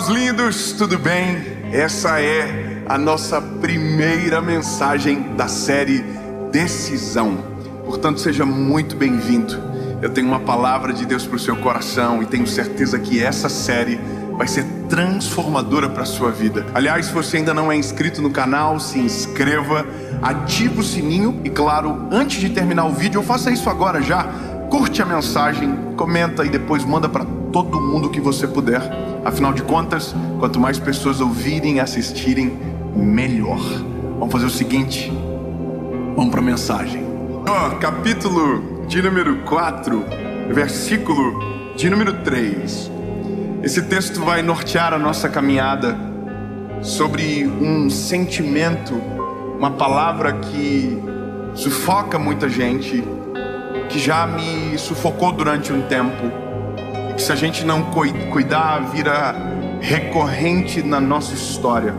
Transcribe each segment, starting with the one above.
Irmãos lindos, tudo bem? Essa é a nossa primeira mensagem da série Decisão. Portanto, seja muito bem-vindo. Eu tenho uma palavra de Deus para o seu coração e tenho certeza que essa série vai ser transformadora para a sua vida. Aliás, se você ainda não é inscrito no canal, se inscreva, ative o sininho e, claro, antes de terminar o vídeo, faça isso agora já. Curte a mensagem, comenta e depois manda para todo mundo que você puder. Afinal de contas, quanto mais pessoas ouvirem e assistirem, melhor. Vamos fazer o seguinte, vamos para a mensagem. Capítulo de número 4, versículo de número 3. Esse texto vai nortear a nossa caminhada sobre um sentimento, uma palavra que sufoca muita gente, que já me sufocou durante um tempo, e que se a gente não cuidar, vira recorrente na nossa história,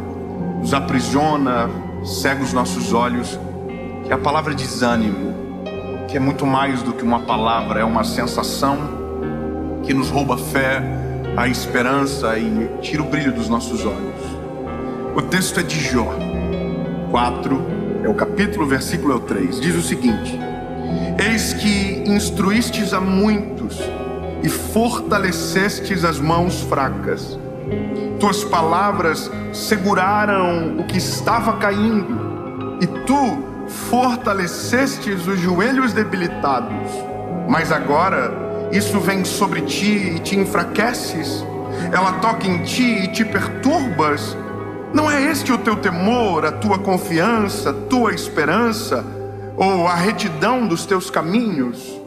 nos aprisiona, cega os nossos olhos, que é a palavra desânimo, que é muito mais do que uma palavra, é uma sensação que nos rouba a fé, a esperança e tira o brilho dos nossos olhos. O texto é de Jó 4, é o capítulo, versículo é o 3, diz o seguinte: eis que instruístes a muitos e fortalecestes as mãos fracas. Tuas palavras seguraram o que estava caindo, e tu fortalecestes os joelhos debilitados. Mas agora isso vem sobre ti e te enfraqueces. Ela toca em ti e te perturbas. Não é este o teu temor, a tua confiança, a tua esperança, ou a retidão dos teus caminhos?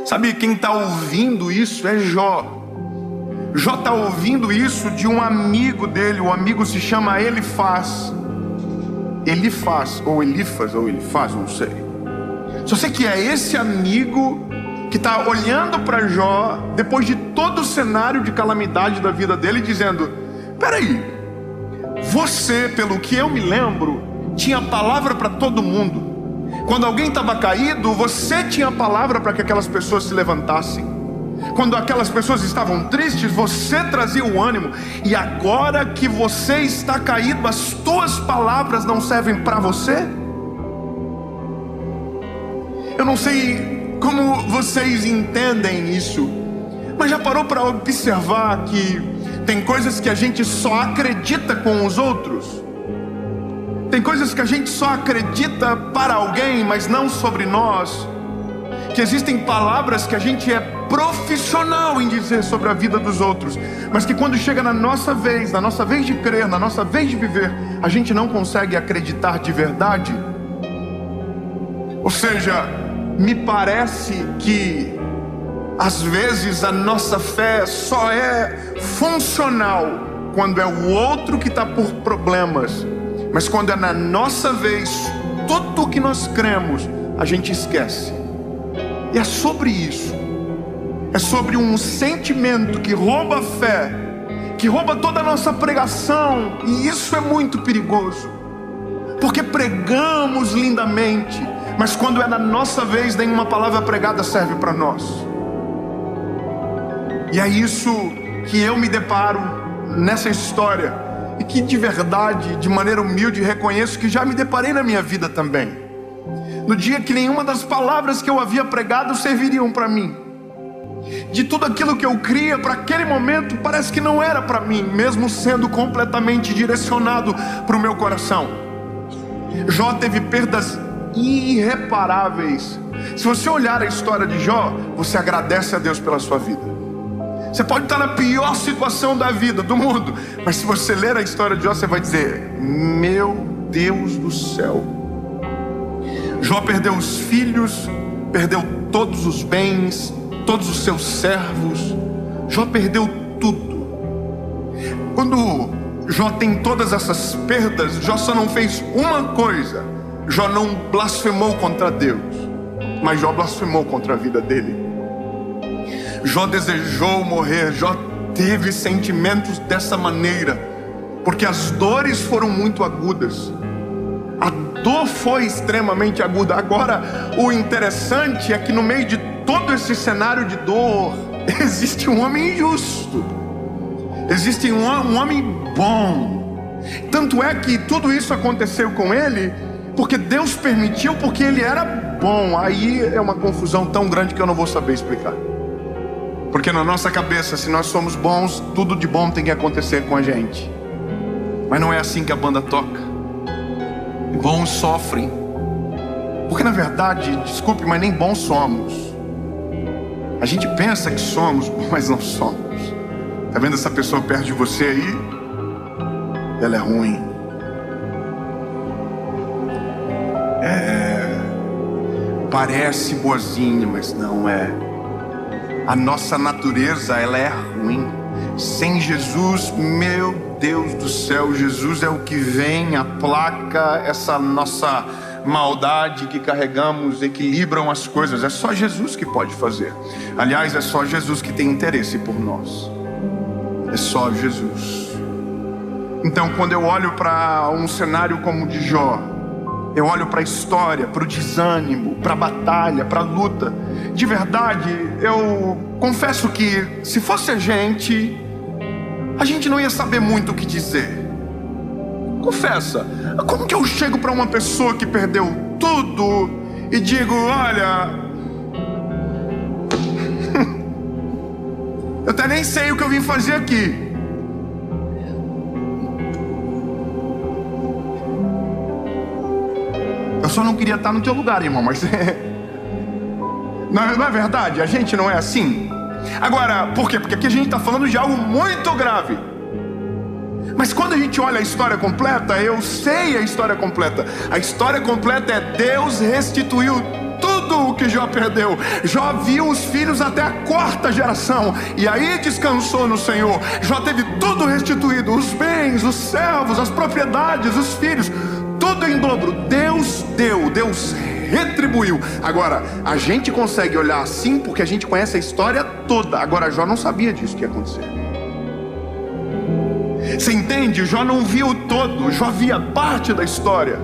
Sabe, quem está ouvindo isso é Jó. Jó está ouvindo isso de um amigo dele. O amigo se chama Elifaz, ou Elifaz, ou Elifaz, não sei. Só sei que é esse amigo que está olhando para Jó, depois de todo o cenário de calamidade da vida dele, dizendo: peraí, você, pelo que eu me lembro, tinha palavra para todo mundo. Quando alguém estava caído, você tinha palavra para que aquelas pessoas se levantassem. Quando aquelas pessoas estavam tristes, você trazia o ânimo. E agora que você está caído, as tuas palavras não servem para você? Eu não sei como vocês entendem isso, mas já parou para observar que tem coisas que a gente só acredita com os outros? Tem coisas que a gente só acredita para alguém, mas não sobre nós. Que existem palavras que a gente é profissional em dizer sobre a vida dos outros, mas que quando chega na nossa vez de crer, na nossa vez de viver, a gente não consegue acreditar de verdade. Ou seja, me parece que às vezes a nossa fé só é funcional quando é o outro que está por problemas, mas quando é na nossa vez, tudo o que nós cremos, a gente esquece. E é sobre isso. É sobre um sentimento que rouba a fé, que rouba toda a nossa pregação. E isso é muito perigoso, porque pregamos lindamente, mas quando é na nossa vez, nenhuma palavra pregada serve para nós. E é isso que eu me deparo nessa história, e que de verdade, de maneira humilde, reconheço que já me deparei na minha vida também. No dia que nenhuma das palavras que eu havia pregado serviriam para mim. De tudo aquilo que eu cria para aquele momento, parece que não era para mim, mesmo sendo completamente direcionado para o meu coração. Jó teve perdas irreparáveis. Se você olhar a história de Jó, você agradece a Deus pela sua vida. Você pode estar na pior situação da vida, do mundo, mas se você ler a história de Jó, você vai dizer: meu Deus do céu. Jó perdeu os filhos, perdeu todos os bens, todos os seus servos. Jó perdeu tudo. Quando Jó tem todas essas perdas, Jó só não fez uma coisa: Jó não blasfemou contra Deus, mas Jó blasfemou contra a vida dele. Jó desejou morrer. Jó teve sentimentos dessa maneira, porque as dores foram muito agudas. A dor foi extremamente aguda. Agora, o interessante é que no meio de todo esse cenário de dor, existe um homem injusto. Existe um homem bom. Tanto é que tudo isso aconteceu com ele porque Deus permitiu, porque ele era bom. Aí é uma confusão tão grande que eu não vou saber explicar. Porque na nossa cabeça, se nós somos bons, tudo de bom tem que acontecer com a gente. Mas não é assim que a banda toca. Bons sofrem. Porque na verdade, desculpe, mas nem bons somos. A gente pensa que somos, mas não somos. Tá vendo essa pessoa perto de você aí? Ela é ruim. Parece boazinha, mas não é. A nossa natureza, ela é ruim. Sem Jesus, meu Deus do céu, Jesus é o que vem, aplaca essa nossa maldade que carregamos, equilibram as coisas. É só Jesus que pode fazer. Aliás, é só Jesus que tem interesse por nós. É só Jesus. Então, quando eu olho para um cenário como o de Jó, eu olho para a história, para o desânimo, para a batalha, para a luta. De verdade, eu confesso que se fosse a gente não ia saber muito o que dizer. Confessa, como que eu chego para uma pessoa que perdeu tudo e digo, olha, eu até nem sei o que eu vim fazer aqui. Eu só não queria estar no teu lugar, irmão, mas não é verdade? A gente não é assim? Agora, por quê? Porque aqui a gente está falando de algo muito grave. Mas quando a gente olha a história completa, eu sei a história completa. A história completa é Deus restituiu tudo o que Jó perdeu. Jó viu os filhos até a 4ª geração, e aí descansou no Senhor. Jó teve tudo restituído, os bens, os servos, as propriedades, os filhos, tudo em dobro. Deus deu, Deus retribuiu. Agora, a gente consegue olhar assim porque a gente conhece a história toda. Agora, Jó não sabia disso que ia acontecer. Você entende? Jó não viu o todo, Jó via parte da história.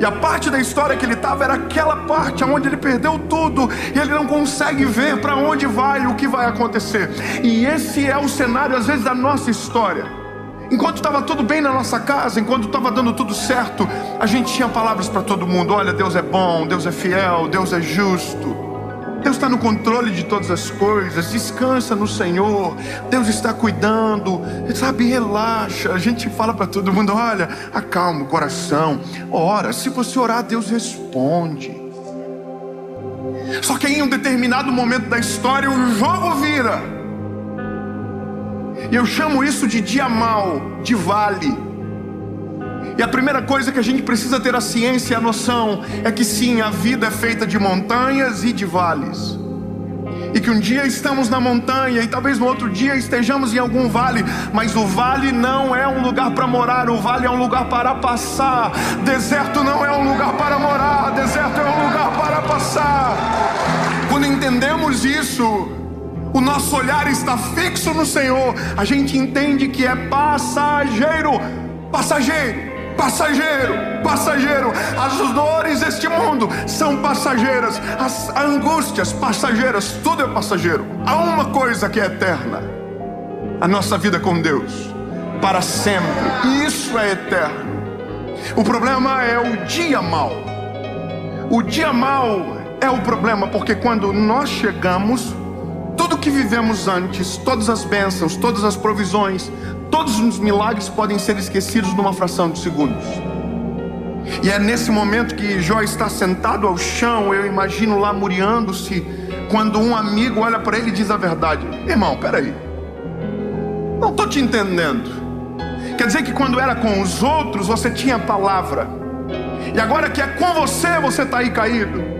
E a parte da história que ele estava era aquela parte onde ele perdeu tudo, e ele não consegue ver para onde vai, o que vai acontecer. E esse é o cenário às vezes da nossa história. Enquanto estava tudo bem na nossa casa, enquanto estava dando tudo certo, a gente tinha palavras para todo mundo. Olha, Deus é bom, Deus é fiel, Deus é justo, Deus está no controle de todas as coisas, descansa no Senhor, Deus está cuidando, sabe, relaxa. A gente fala para todo mundo, olha, acalma o coração, ora, se você orar, Deus responde. Só que em um determinado momento da história, o jogo vira. E eu chamo isso de dia mau, de vale. E a primeira coisa que a gente precisa ter a ciência e a noção é que sim, a vida é feita de montanhas e de vales. E que um dia estamos na montanha e talvez no outro dia estejamos em algum vale. Mas o vale não é um lugar para morar, o vale é um lugar para passar. Deserto não é um lugar para morar, deserto é um lugar para passar. Quando entendemos isso, o nosso olhar está fixo no Senhor, a gente entende que é passageiro. Passageiro, passageiro, passageiro. As dores deste mundo são passageiras, as angústias passageiras, tudo é passageiro. Há uma coisa que é eterna: a nossa vida com Deus, para sempre. Isso é eterno. O problema é o dia mau. O dia mau é o problema, porque quando nós chegamos, tudo que vivemos antes, todas as bênçãos, todas as provisões, todos os milagres podem ser esquecidos numa fração de segundos. E é nesse momento que Jó está sentado ao chão, eu imagino lá muriando-se, quando um amigo olha para ele e diz a verdade. Irmão, peraí, não estou te entendendo. Quer dizer que quando era com os outros você tinha palavra, e agora que é com você, você está aí caído.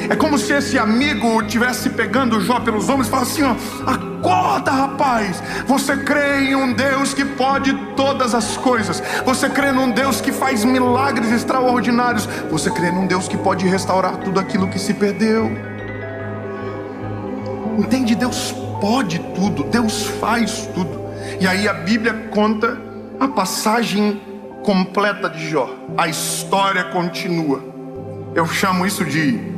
É como se esse amigo estivesse pegando Jó pelos ombros e falasse assim, ó, acorda, rapaz, você crê em um Deus que pode todas as coisas, você crê num Deus que faz milagres extraordinários, você crê num Deus que pode restaurar tudo aquilo que se perdeu. Entende? Deus pode tudo, Deus faz tudo. E aí a Bíblia conta a passagem completa de Jó, a história continua. Eu chamo isso de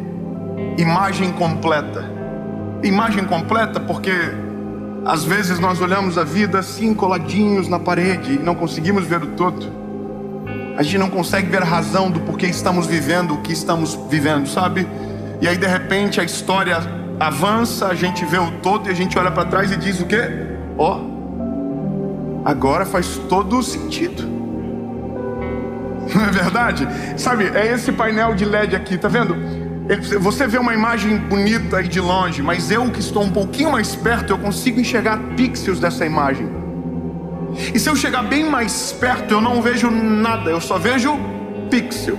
imagem completa. Imagem completa porque Às vezes nós olhamos a vida assim, coladinhos na parede, e não conseguimos ver o todo. A gente não consegue ver a razão do porquê estamos vivendo o que estamos vivendo, sabe? E aí de repente a história avança, a gente vê o todo e a gente olha para trás e diz o quê? Ó, agora faz todo o sentido. Não é verdade? Sabe, é esse painel de LED aqui, tá vendo? Você vê uma imagem bonita aí de longe, mas eu que estou um pouquinho mais perto, eu consigo enxergar pixels dessa imagem. E se eu chegar bem mais perto, eu não vejo nada, eu só vejo pixel.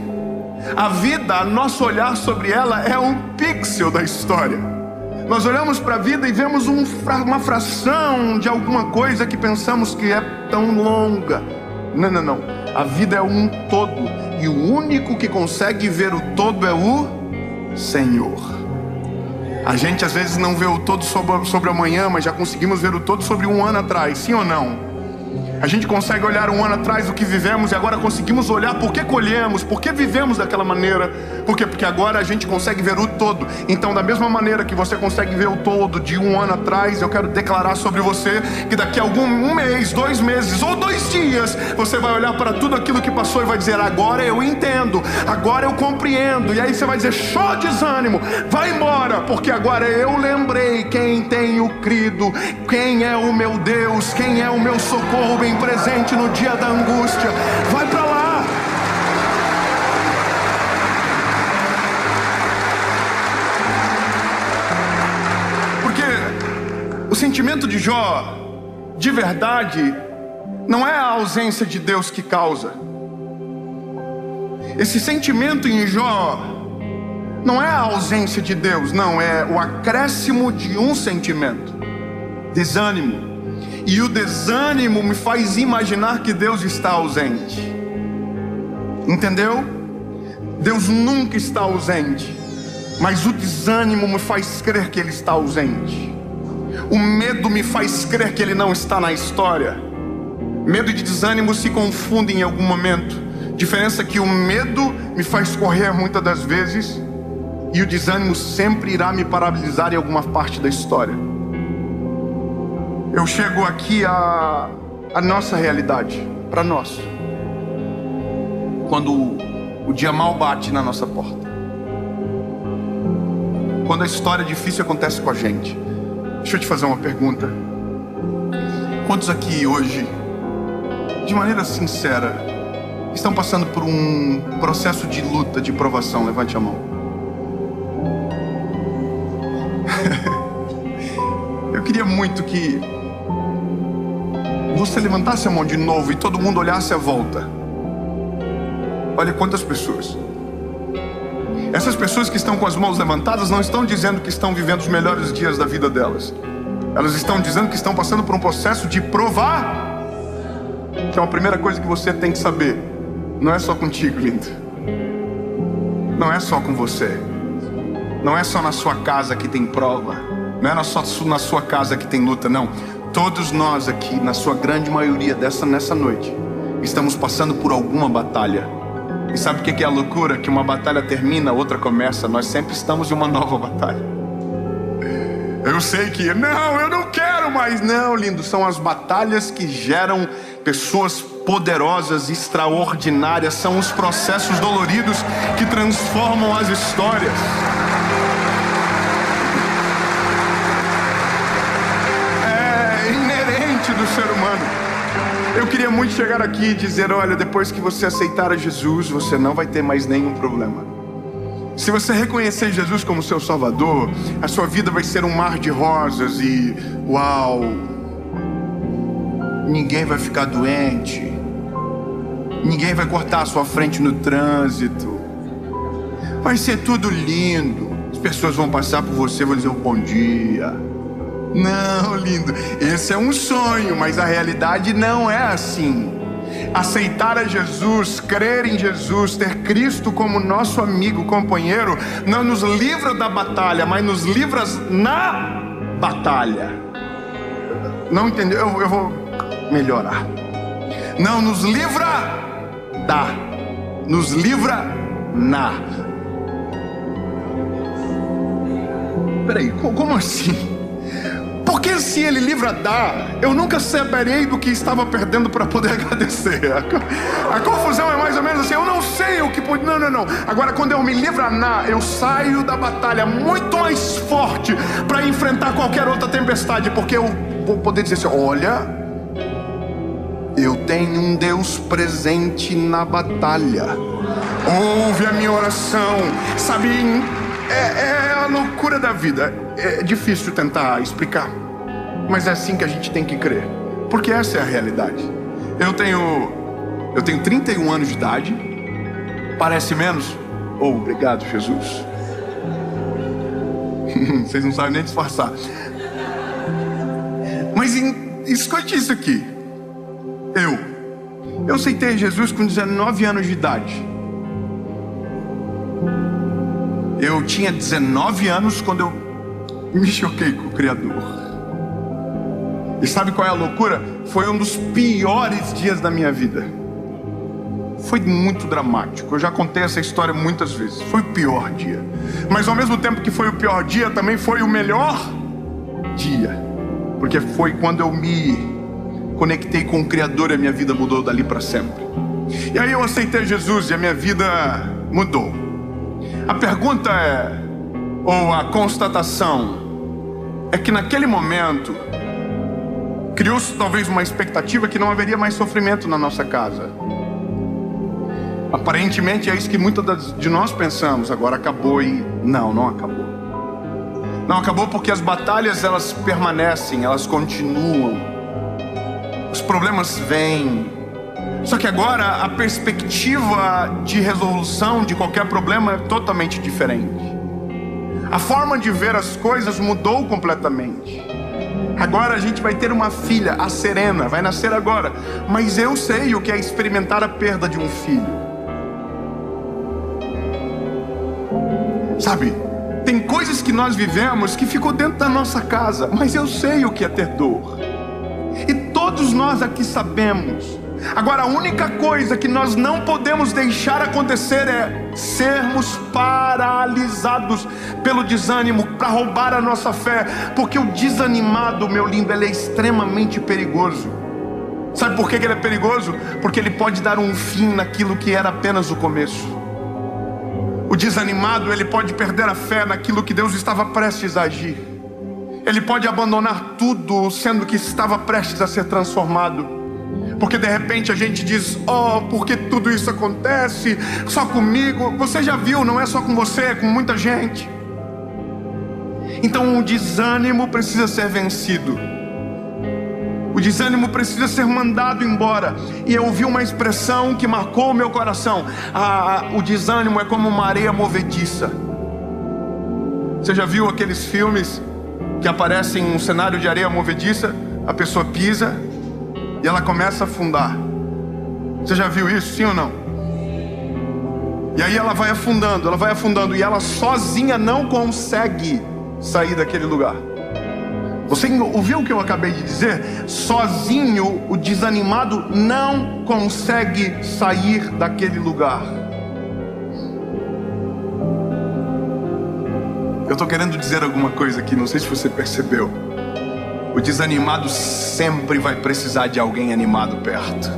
A vida, nosso olhar sobre ela é um pixel da história. Nós olhamos para a vida e vemos uma fração de alguma coisa que pensamos que é tão longa. Não. A vida é um todo. E o único que consegue ver o todo é o Senhor. A gente às vezes não vê o todo sobre amanhã, mas já conseguimos ver o todo sobre um ano atrás, sim ou não? A gente consegue olhar um ano atrás o que vivemos e agora conseguimos olhar por que colhemos, por que vivemos daquela maneira. Por quê? Porque agora a gente consegue ver o todo. Então, da mesma maneira que você consegue ver o todo de um ano atrás, eu quero declarar sobre você que daqui a um mês, 2 meses ou 2 dias, você vai olhar para tudo aquilo que passou e vai dizer: agora eu entendo, agora eu compreendo. E aí você vai dizer: show, desânimo, vai embora, porque agora eu lembrei quem tenho crido, quem é o meu Deus, quem é o meu socorro bem presente no dia da angústia. Vai para lá. Porque o sentimento de Jó, de verdade, não é a ausência de Deus que causa. Esse sentimento em Jó não é a ausência de Deus, não, é o acréscimo de um sentimento: desânimo. E o desânimo me faz imaginar que Deus está ausente. Entendeu? Deus nunca está ausente, mas o desânimo me faz crer que Ele está ausente. O medo me faz crer que Ele não está na história. Medo e desânimo se confundem em algum momento. Diferença é que o medo me faz correr muitas das vezes, e o desânimo sempre irá me paralisar em alguma parte da história. Eu chego aqui a nossa realidade, para nós. Quando o dia mal bate na nossa porta. Quando a história difícil acontece com a gente. Deixa eu te fazer uma pergunta. Quantos aqui hoje, de maneira sincera, estão passando por um processo de luta, de provação? Levante a mão. Eu queria muito que você levantasse a mão de novo e todo mundo olhasse à volta. Olha quantas pessoas. Essas pessoas que estão com as mãos levantadas não estão dizendo que estão vivendo os melhores dias da vida delas. Elas estão dizendo que estão passando por um processo de provar. Então a primeira coisa que você tem que saber: não é só contigo, lindo. Não é só com você. Não é só na sua casa que tem prova. Não é só na sua casa que tem luta, não. Todos nós aqui, na sua grande maioria nessa noite, estamos passando por alguma batalha. E sabe o que é a loucura? Que uma batalha termina, outra começa. Nós sempre estamos em uma nova batalha. Eu sei que, não, eu não quero mais. Não, lindo, são as batalhas que geram pessoas poderosas, extraordinárias. São os processos doloridos que transformam as histórias. Do ser humano. Eu queria muito chegar aqui e dizer: olha, depois que você aceitar a Jesus, você não vai ter mais nenhum problema. Se você reconhecer Jesus como seu Salvador, a sua vida vai ser um mar de rosas e uau, ninguém vai ficar doente, ninguém vai cortar a sua frente no trânsito, vai ser tudo lindo, as pessoas vão passar por você e vão dizer um bom dia. Não, lindo, esse é um sonho, mas a realidade não é assim. Aceitar a Jesus, crer em Jesus, ter Cristo como nosso amigo, companheiro, não nos livra da batalha, mas nos livra na batalha. Não entendeu? Eu vou melhorar. Não nos livra da, nos livra na. Peraí, como assim? Por Porque se ele livra dar, eu nunca saberei do que estava perdendo para poder agradecer. A confusão é mais ou menos assim, eu não sei o que pode... Não. Agora, quando eu me livro na, eu saio da batalha muito mais forte para enfrentar qualquer outra tempestade, porque eu vou poder dizer assim, olha, eu tenho um Deus presente na batalha. Ouve a minha oração. Sabe, é a loucura da vida. É difícil tentar explicar, mas é assim que a gente tem que crer, porque essa é a realidade. Eu tenho 31 anos de idade. Parece menos? Oh, obrigado, Jesus. Vocês não sabem nem disfarçar. Mas escute isso aqui. Eu aceitei Jesus com 19 anos de idade. Eu tinha 19 anos quando eu me choquei com o Criador. E sabe qual é a loucura? Foi um dos piores dias da minha vida. Foi muito dramático. Eu já contei essa história muitas vezes. Foi o pior dia. Mas ao mesmo tempo que foi o pior dia, também foi o melhor dia. Porque foi quando eu me conectei com o Criador e a minha vida mudou dali para sempre. E aí eu aceitei Jesus e a minha vida mudou. A pergunta ou a constatação, é que naquele momento criou-se talvez uma expectativa que não haveria mais sofrimento na nossa casa. Aparentemente é isso que muitas de nós pensamos. Agora acabou e... Não acabou. Não acabou porque as batalhas, elas permanecem, elas continuam. Os problemas vêm. Só que agora a perspectiva de resolução de qualquer problema é totalmente diferente. A forma de ver as coisas mudou completamente. Agora a gente vai ter uma filha, a Serena, vai nascer agora. Mas eu sei o que é experimentar a perda de um filho. Sabe, tem coisas que nós vivemos que ficou dentro da nossa casa, mas eu sei o que é ter dor. E todos nós aqui sabemos. Agora, a única coisa que nós não podemos deixar acontecer é sermos paralisados pelo desânimo para roubar a nossa fé. Porque o desanimado, meu lindo, ele é extremamente perigoso. Sabe por que ele é perigoso? Porque ele pode dar um fim naquilo que era apenas o começo. O desanimado, ele pode perder a fé naquilo que Deus estava prestes a agir. Ele pode abandonar tudo, sendo que estava prestes a ser transformado. Porque de repente a gente diz, por que tudo isso acontece? Só comigo? Você já viu, não é só com você, é com muita gente. Então o desânimo precisa ser vencido. O desânimo precisa ser mandado embora. E eu ouvi uma expressão que marcou o meu coração. O desânimo é como uma areia movediça. Você já viu aqueles filmes que aparecem um cenário de areia movediça? A pessoa pisa e ela começa a afundar. Você já viu isso, sim ou não? E aí ela vai afundando, e ela sozinha não consegue sair daquele lugar. Você ouviu o que eu acabei de dizer? Sozinho, o desanimado não consegue sair daquele lugar. Eu estou querendo dizer alguma coisa aqui, não sei se você percebeu. O desanimado sempre vai precisar de alguém animado perto.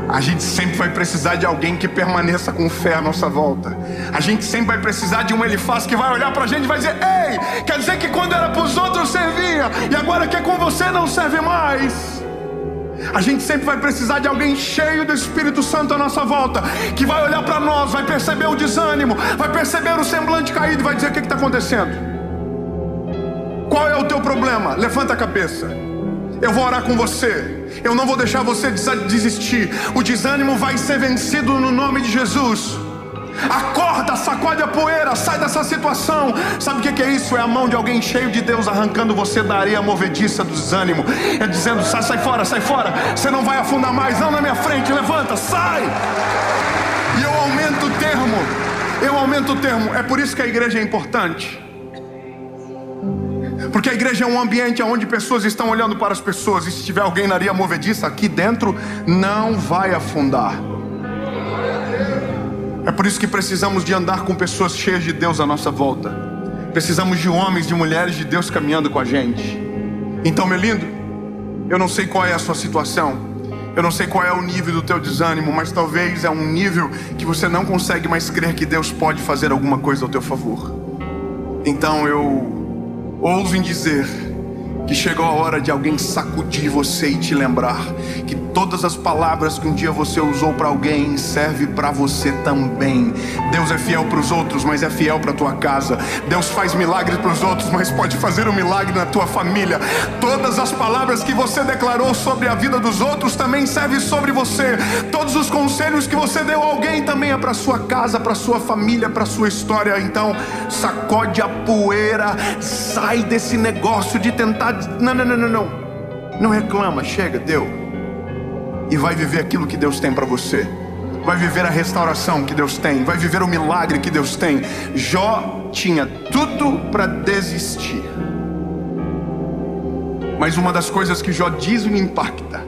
A gente sempre vai precisar de alguém que permaneça com fé à nossa volta. A gente sempre vai precisar de um Elifaz que vai olhar pra gente e vai dizer: ei, quer dizer que quando era pros outros servia, e agora que é com você não serve mais. A gente sempre vai precisar de alguém cheio do Espírito Santo à nossa volta, que vai olhar pra nós, vai perceber o desânimo, vai perceber o semblante caído e vai dizer: o que está acontecendo? Qual é o teu problema? Levanta a cabeça. Eu vou orar com você. Eu não vou deixar você desistir. O desânimo vai ser vencido no nome de Jesus. Acorda, sacode a poeira, sai dessa situação. Sabe o que é isso? É a mão de alguém cheio de Deus arrancando você da areia movediça do desânimo. É dizendo: sai fora, sai fora. Você não vai afundar mais, não na minha frente. Levanta, sai. E eu aumento o termo. É por isso que a igreja é importante. Porque a igreja é um ambiente onde pessoas estão olhando para as pessoas. E se tiver alguém na areia movediça aqui dentro, não vai afundar. É por isso que precisamos de andar com pessoas cheias de Deus à nossa volta. Precisamos de homens, de mulheres de Deus caminhando com a gente. Então, meu lindo, eu não sei qual é a sua situação, eu não sei qual é o nível do teu desânimo, mas talvez é um nível que você não consegue mais crer que Deus pode fazer alguma coisa ao teu favor. Então eu ouso em dizer que chegou a hora de alguém sacudir você e te lembrar que todas as palavras que um dia você usou para alguém servem para você também. Deus é fiel para os outros, mas é fiel para a tua casa. Deus faz milagres para os outros, mas pode fazer um milagre na tua família. Todas as palavras que você declarou sobre a vida dos outros também servem sobre você. Todos os conselhos que você deu a alguém também é para sua casa, para sua família, para sua história. Então sacode a poeira, sai desse negócio de tentar. Não reclama, chega, deu. E vai viver aquilo que Deus tem para você. Vai viver a restauração que Deus tem. Vai viver o milagre que Deus tem. Jó tinha tudo para desistir, mas uma das coisas que Jó diz me impacta.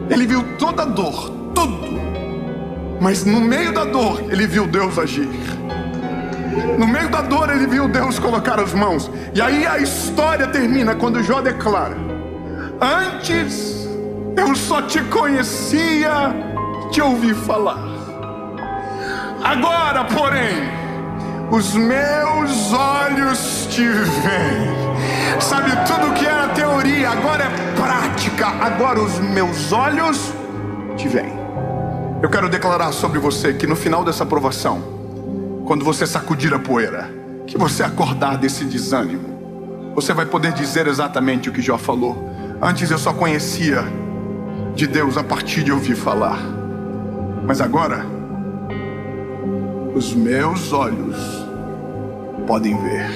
Ele viu toda a dor, tudo, mas no meio da dor ele viu Deus agir. No meio da dor ele viu Deus colocar as mãos. E aí a história termina quando Jó declara: antes eu só te conhecia, te ouvi falar. Agora, porém, os meus olhos te veem. Sabe, tudo que era teoria agora é prática. Agora os meus olhos te veem. Eu quero declarar sobre você que no final dessa provação, quando você sacudir a poeira, que você acordar desse desânimo, você vai poder dizer exatamente o que Jó falou: antes eu só conhecia de Deus a partir de ouvir falar, mas agora os meus olhos podem ver.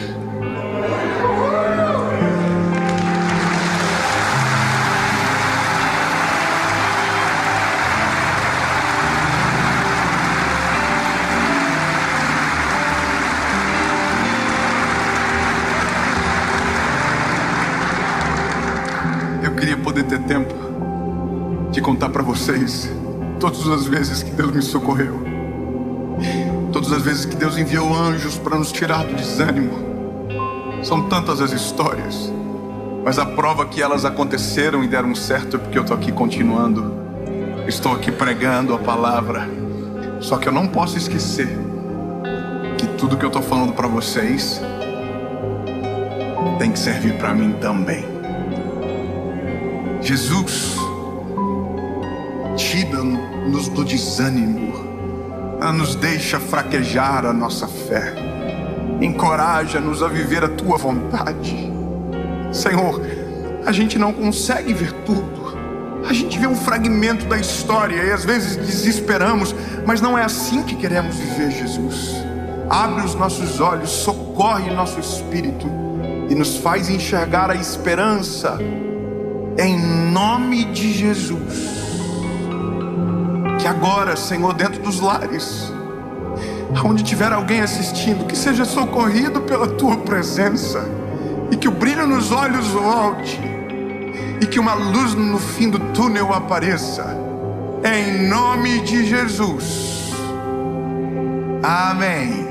Eu queria poder ter tempo de contar para vocês todas as vezes que Deus me socorreu, todas as vezes que Deus enviou anjos para nos tirar do desânimo. São tantas as histórias, mas a prova que elas aconteceram e deram certo é porque eu estou aqui continuando. Estou aqui pregando a palavra. Só que eu não posso esquecer que tudo que eu estou falando para vocês tem que servir para mim também. Jesus tira-nos do desânimo, nos deixa fraquejar a nossa fé, encoraja-nos a viver a tua vontade. Senhor, a gente não consegue ver tudo, a gente vê um fragmento da história e às vezes desesperamos, mas não é assim que queremos viver, Jesus. Abre os nossos olhos, socorre nosso espírito e nos faz enxergar a esperança, em nome de Jesus. Que agora, Senhor, dentro dos lares, onde tiver alguém assistindo, que seja socorrido pela tua presença, e que o brilho nos olhos volte, e que uma luz no fim do túnel apareça, em nome de Jesus. Amém.